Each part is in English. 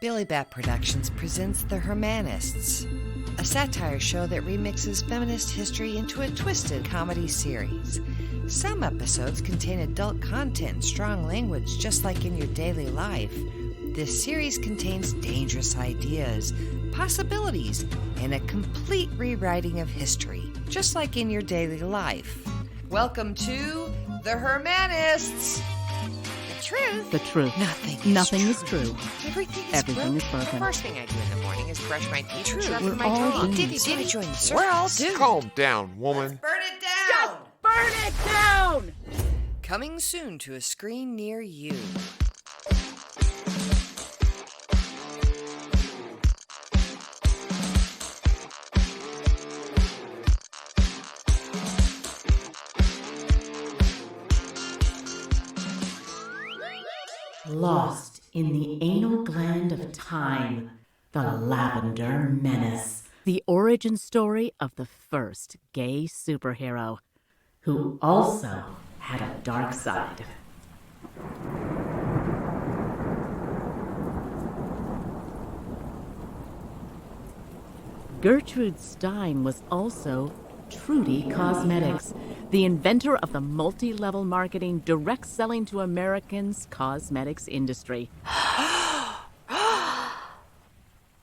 Billy Bat Productions presents The Hermanists, a satire show that remixes feminist history into a twisted comedy series. Some episodes contain adult content and strong language, just like in your daily life. This series contains dangerous ideas, possibilities, and a complete rewriting of history, just like in your daily life. Welcome to The Hermanists! The truth. Nothing is true. Everything is broken. The first thing I do in the morning is brush my teeth and We're sharpen my all jaw. doomed. Did join the circus. We're all doomed. Calm down, woman. Burn it down! Burn it down! Coming soon to a screen near you. Lost in the anal gland of time, the Lavender Menace. The origin story of the first gay superhero, who also had a dark side. Gertrude Stein was also Trudy Cosmetics, the inventor of the multi-level marketing, direct selling to Americans' cosmetics industry.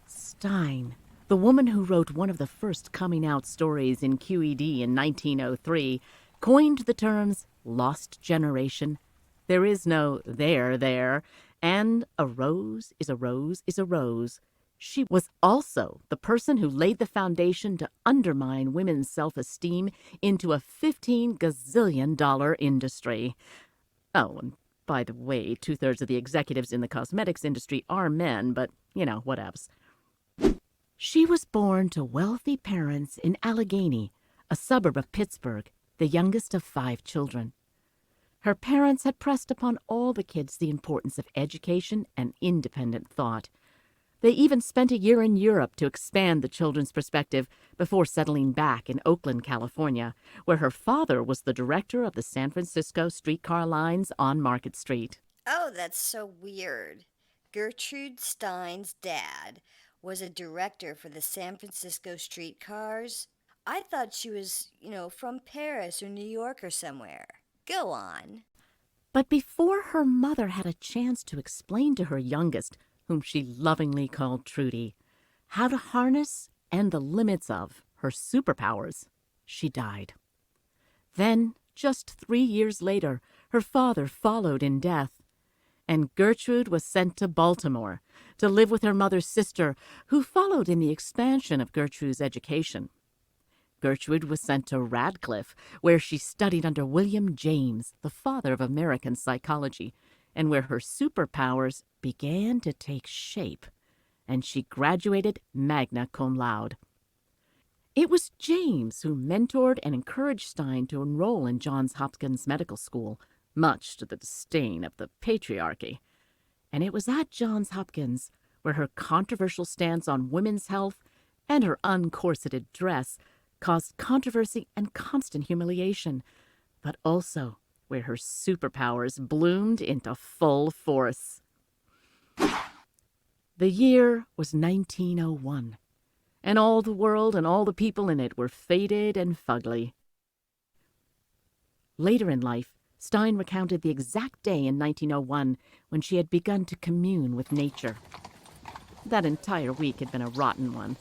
Stein, the woman who wrote one of the first coming-out stories in QED in 1903, coined the terms lost generation, there is no there, and a rose is a rose is a rose. She was also the person who laid the foundation to undermine women's self-esteem into a $15 gazillion industry. Oh, and by the way, 2/3 of the executives in the cosmetics industry are men, but, whatevs. She was born to wealthy parents in Allegheny, a suburb of Pittsburgh, the youngest of 5 children. Her parents had pressed upon all the kids the importance of education and independent thought. They even spent a year in Europe to expand the children's perspective before settling back in Oakland, California, where her father was the director of the San Francisco streetcar lines on Market Street. Oh, that's so weird. Gertrude Stein's dad was a director for the San Francisco streetcars. I thought she was, from Paris or New York or somewhere. Go on. But before her mother had a chance to explain to her youngest, whom she lovingly called Trudy, how to harness and the limits of her superpowers, she died. Then, just 3 years later, her father followed in death, and Gertrude was sent to Baltimore to live with her mother's sister, who followed in the expansion of Gertrude's education. Gertrude was sent to Radcliffe, where she studied under William James, the father of American psychology, and where her superpowers began to take shape, and she graduated magna cum laude. It was James who mentored and encouraged Stein to enroll in Johns Hopkins Medical School, much to the disdain of the patriarchy. And it was at Johns Hopkins where her controversial stance on women's health and her uncorseted dress caused controversy and constant humiliation, but also where her superpowers bloomed into full force. The year was 1901, and all the world and all the people in it were faded and fugly. Later in life, Stein recounted the exact day in 1901 when she had begun to commune with nature. That entire week had been a rotten one.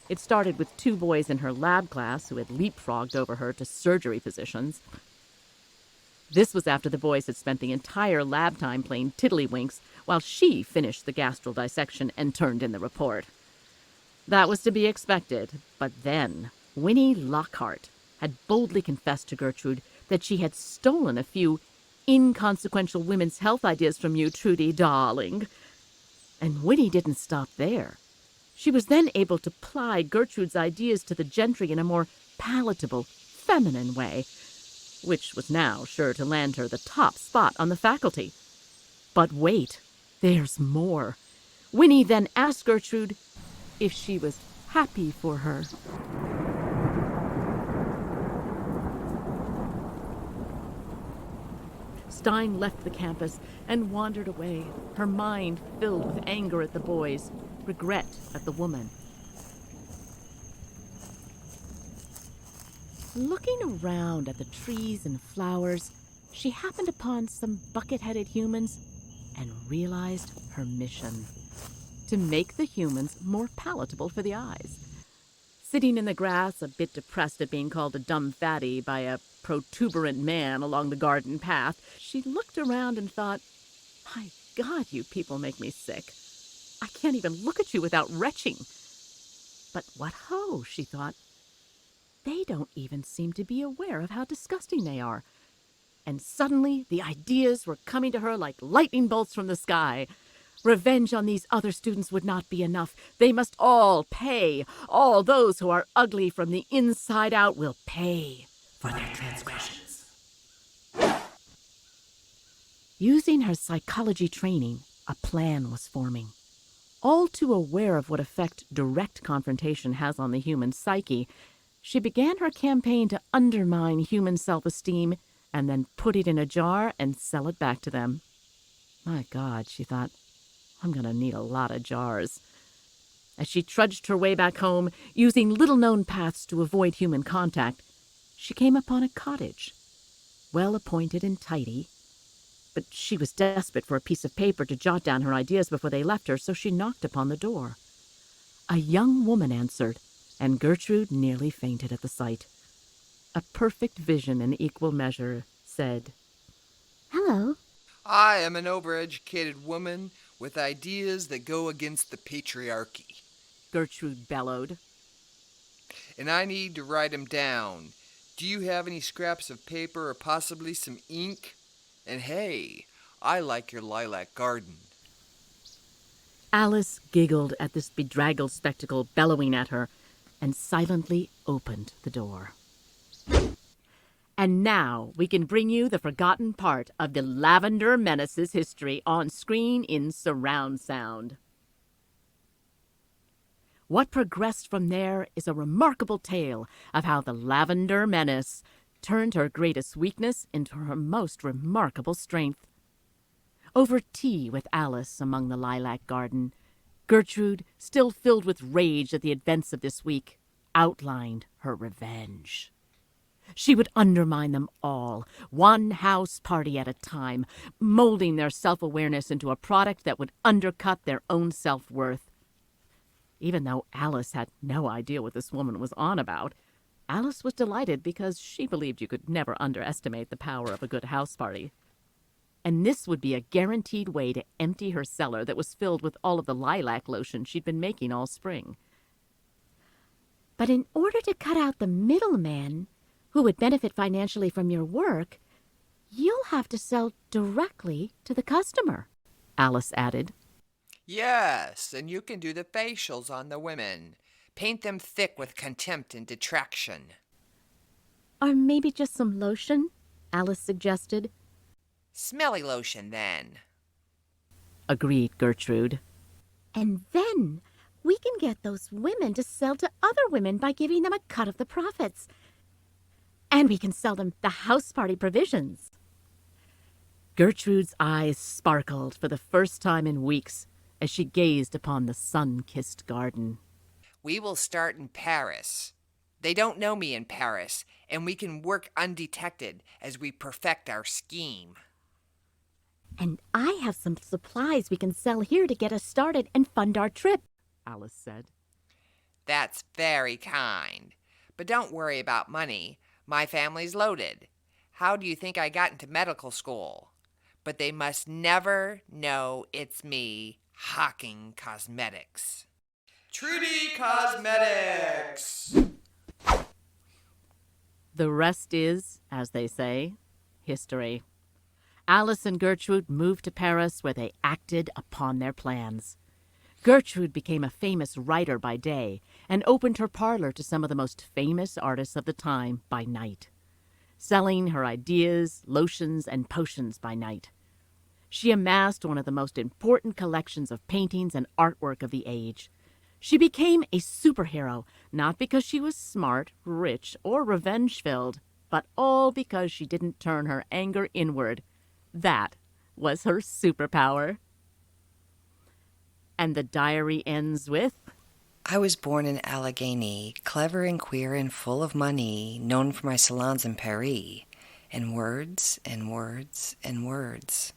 It started with 2 boys in her lab class who had leapfrogged over her to surgery positions. This was after the boys had spent the entire lab time playing tiddlywinks while she finished the gastral dissection and turned in the report. That was to be expected, but then Winnie Lockhart had boldly confessed to Gertrude that she had stolen a few inconsequential women's health ideas from you, Trudy, darling. And Winnie didn't stop there. She was then able to ply Gertrude's ideas to the gentry in a more palatable, feminine way, which was now sure to land her the top spot on the faculty. But wait, there's more. Winnie then asked Gertrude if she was happy for her. Stein left the campus and wandered away, her mind filled with anger at the boys, regret at the woman. Looking around at the trees and flowers, she happened upon some bucket-headed humans and realized her mission: to make the humans more palatable for the eyes. Sitting in the grass, a bit depressed at being called a dumb fatty by a protuberant man along the garden path, she looked around and thought, "My God, you people make me sick. I can't even look at you without retching." But what ho, she thought. They don't even seem to be aware of how disgusting they are. And suddenly the ideas were coming to her like lightning bolts from the sky. Revenge on these other students would not be enough. They must all pay. All those who are ugly from the inside out will pay for their transgressions. Using her psychology training, a plan was forming. All too aware of what effect direct confrontation has on the human psyche, she began her campaign to undermine human self-esteem and then put it in a jar and sell it back to them. My God, she thought, I'm going to need a lot of jars. As she trudged her way back home, using little-known paths to avoid human contact, she came upon a cottage, well-appointed and tidy. But she was desperate for a piece of paper to jot down her ideas before they left her, so she knocked upon the door. A young woman answered, and Gertrude nearly fainted at the sight. A perfect vision in equal measure said, "Hello." I am an overeducated woman with ideas that go against the patriarchy, Gertrude bellowed. and I need to write 'em down. Do you have any scraps of paper or possibly some ink? And hey, I like your lilac garden. Alice giggled at this bedraggled spectacle bellowing at her and silently opened the door. And now we can bring you the forgotten part of the Lavender Menace's history on screen in surround sound. What progressed from there is a remarkable tale of how the Lavender Menace turned her greatest weakness into her most remarkable strength. Over tea with Alice among the lilac garden, Gertrude, still filled with rage at the events of this week, outlined her revenge. She would undermine them all, one house party at a time, molding their self-awareness into a product that would undercut their own self-worth. Even though Alice had no idea what this woman was on about, Alice was delighted because she believed you could never underestimate the power of a good house party. And this would be a guaranteed way to empty her cellar that was filled with all of the lilac lotion she'd been making all spring. But in order to cut out the middleman who would benefit financially from your work, you'll have to sell directly to the customer, Alice added. Yes, and you can do the facials on the women. Paint them thick with contempt and detraction. Or maybe just some lotion, Alice suggested. Smelly lotion, then. Agreed Gertrude. And then we can get those women to sell to other women by giving them a cut of the profits. And we can sell them the house party provisions. Gertrude's eyes sparkled for the first time in weeks as she gazed upon the sun-kissed garden. We will start in Paris. They don't know me in Paris, and we can work undetected as we perfect our scheme. And I have some supplies we can sell here to get us started and fund our trip, Alice said. That's very kind. But don't worry about money. My family's loaded. How do you think I got into medical school? But they must never know it's me hawking cosmetics. Trudy Cosmetics! The rest is, as they say, history. Alice and Gertrude moved to Paris, where they acted upon their plans. Gertrude became a famous writer by day and opened her parlor to some of the most famous artists of the time by night, selling her ideas, lotions, and potions by night. She amassed one of the most important collections of paintings and artwork of the age. She became a superhero, not because she was smart, rich, or revenge-filled, but all because she didn't turn her anger inward, That was her superpower. And the diary ends with, I was born in Allegheny, clever and queer and full of money, known for my salons in Paris, and words and words and words.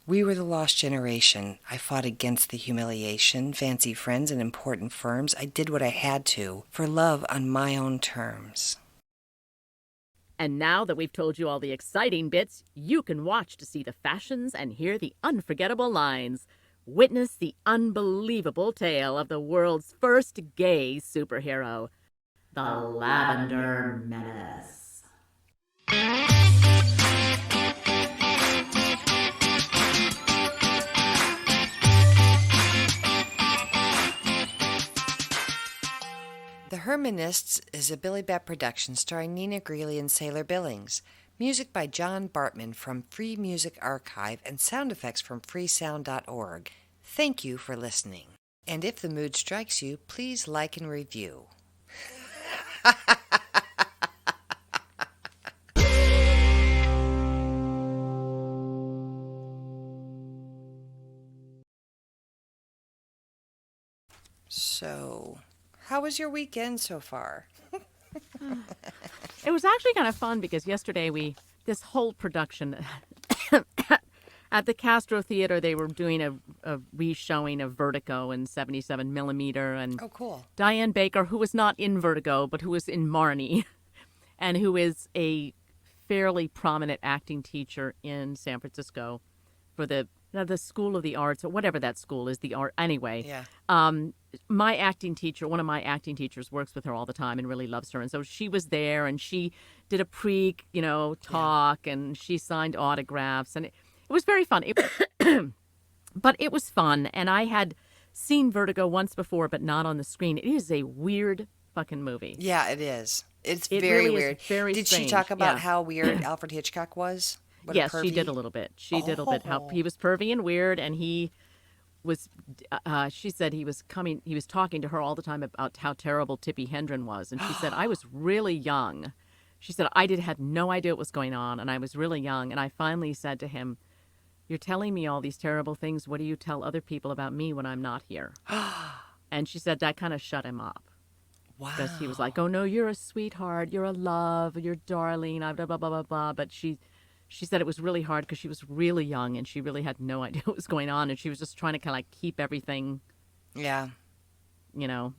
We were the lost generation. I fought against the humiliation, fancy friends and important firms. I did what I had to, for love on my own terms. and now that we've told you all the exciting bits, you can watch to see the fashions and hear the unforgettable lines. Witness the unbelievable tale of the world's first gay superhero, the Lavender Menace. The Hermanists is a Billy Bat production starring Nina Greeley and Sailor Billings. Music by John Bartman from Free Music Archive and sound effects from freesound.org. Thank you for listening. And if the mood strikes you, please like and review. So, how was your weekend so far? It was actually kind of fun because yesterday this whole production at the Castro Theater, they were doing a re-showing of Vertigo in 77 millimeter, and Oh, cool. Diane Baker, who was not in Vertigo but who was in Marnie, and who is a fairly prominent acting teacher in San Francisco for the School of the Arts, or whatever that school is, the art anyway. Yeah. My acting teacher, one of my acting teachers, works with her all the time and really loves her. And so she was there, and she did a talk, and she signed autographs, and it was very fun. But it was fun, and I had seen Vertigo once before, but not on the screen. It is a weird fucking movie. Yeah, it is. It's It very really is weird. very Did she strange, talk about yeah. how weird Alfred Hitchcock was? What a Yes, she did pervy- a little bit. She did a little bit. How he was pervy and weird, and he was. She said he was talking to her all the time about how terrible Tippi Hedren was, and she said, I was really young. She said had no idea what was going on, and I was really young, and I finally said to him, "You're telling me all these terrible things. What do you tell other people about me when I'm not here?" And she said that kind of shut him up. Wow. Because he was like, "Oh no, you're a sweetheart, you're a love, you're darling, blah blah blah blah blah." But she said it was really hard because she was really young and she really had no idea what was going on, and she was just trying to kind of like keep everything, Yeah.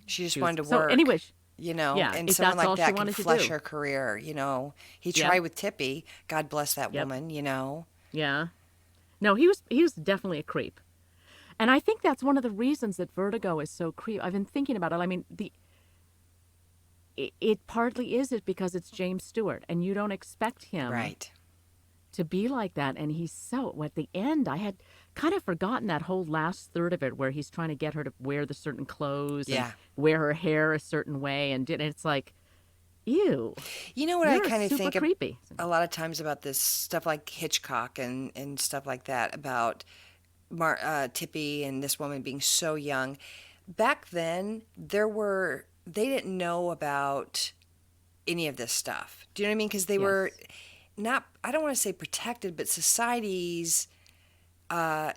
She just wanted to So work. anyway, And if someone that's all like she that can wanted to flesh do. her career, He Yep. tried with Tippi. God bless that Yep. woman, yeah. No, he was definitely a creep, and I think that's one of the reasons that Vertigo is so creep. I've been thinking about it. I mean, it partly is it because it's James Stewart, and you don't expect him Right. to be like that, and he's so at the end. I had kind of forgotten that whole last third of it where he's trying to get her to wear the certain clothes Yeah. and wear her hair a certain way, and it's like, ew. You know what I You're kind of super think creepy. a lot of times about this stuff like Hitchcock and stuff like that, about Tippi and this woman being so young. Back then, they didn't know about any of this stuff. Do you know what I mean? Because they were not, I don't want to say protected, but societies kind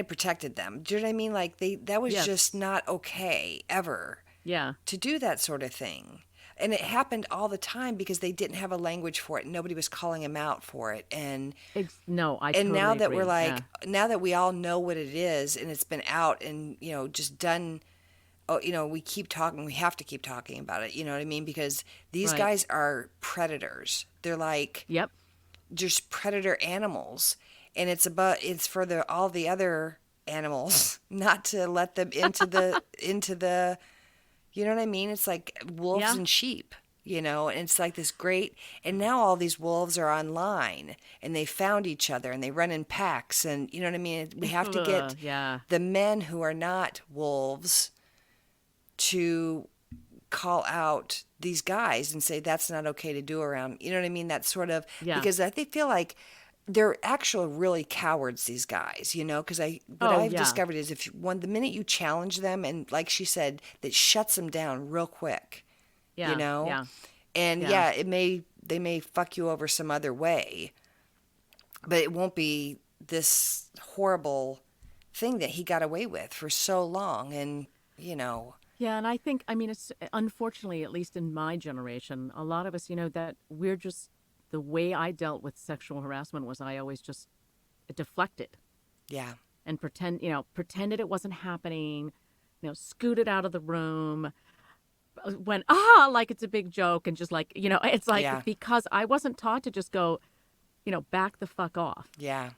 of protected them. Do you know what I mean? Like that was Yes. just not okay ever Yeah. to do that sort of thing. And it happened all the time because they didn't have a language for it. And nobody was calling them out for it. And No, I and totally now that agree. we're like, Yeah. now that we all know what it is and it's been out and, just done, we keep talking, we have to keep talking about it. You know what I mean? Because these Right. guys are predators. They're like Yep. just predator animals. And it's for all the other animals not to let them into the, you know what I mean? It's like wolves Yeah. and sheep. And it's like this great, and now all these wolves are online and they found each other and they run in packs, and you know what I mean? We have to get Yeah. the men who are not wolves to call out these guys and say that's not okay to do around, you know what I mean? That sort of, Yeah. because they feel like they're actual really cowards, these guys, because what I've yeah. discovered is the minute you challenge them, and like she said, that shuts them down real quick. Yeah. Yeah. And Yeah. they may fuck you over some other way, but it won't be this horrible thing that he got away with for so long. And, Yeah, and I think, I mean, it's unfortunately, at least in my generation, a lot of us, that we're just, the way I dealt with sexual harassment was I always just deflected yeah, and pretended it wasn't happening, scooted out of the room, went, like it's a big joke, and just like, it's like, yeah, because I wasn't taught to just go, back the fuck off. yeah.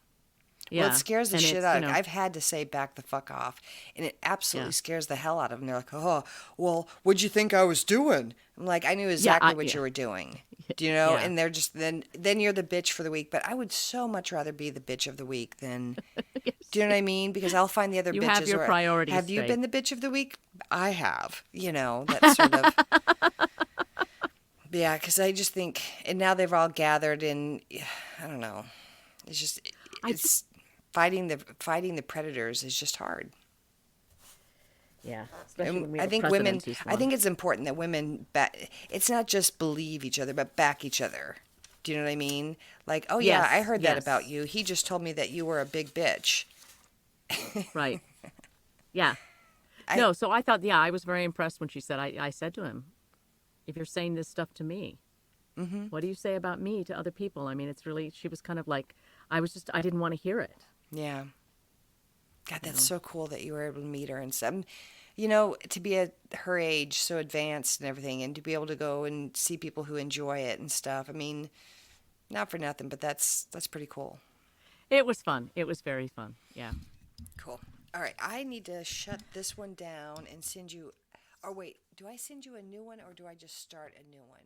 Well, it Yeah. scares the And shit it's, out of I've had to say back the fuck off, and it absolutely yeah. scares the hell out of them. They're like, oh, well, what'd you think I was doing? I'm like, I knew exactly what you were doing. Do you know? Yeah. And they're just, then you're the bitch for the week. But I would so much rather be the bitch of the week than, Yes. do you know what I mean? Because I'll find the other You bitches. have your or, priorities have you straight. been the bitch of the week? I have. That sort of. Yeah, because I just think, and now they've all gathered, and I don't know. It's just, it's fighting the predators is just hard. Yeah, especially when we I have a think president women. who's I think it's important that women. It's not just believe each other, but back each other. Do you know what I mean? Like, oh yeah, I heard that about you. He just told me that you were a big bitch. Right. Yeah. No, so I thought, I was very impressed when she said, I said to him, if you're saying this stuff to me, what do you say about me to other people? I mean, it's really, she was kind of like, I didn't want to hear it. Yeah. God, that's so cool that you were able to meet her and some, to be at her age, so advanced and everything, and to be able to go and see people who enjoy it and stuff. I mean, not for nothing, but that's pretty cool. It was fun. It was very fun. Yeah. Cool. All right, I need to shut this one down and send you. Or wait, do I send you a new one or do I just start a new one?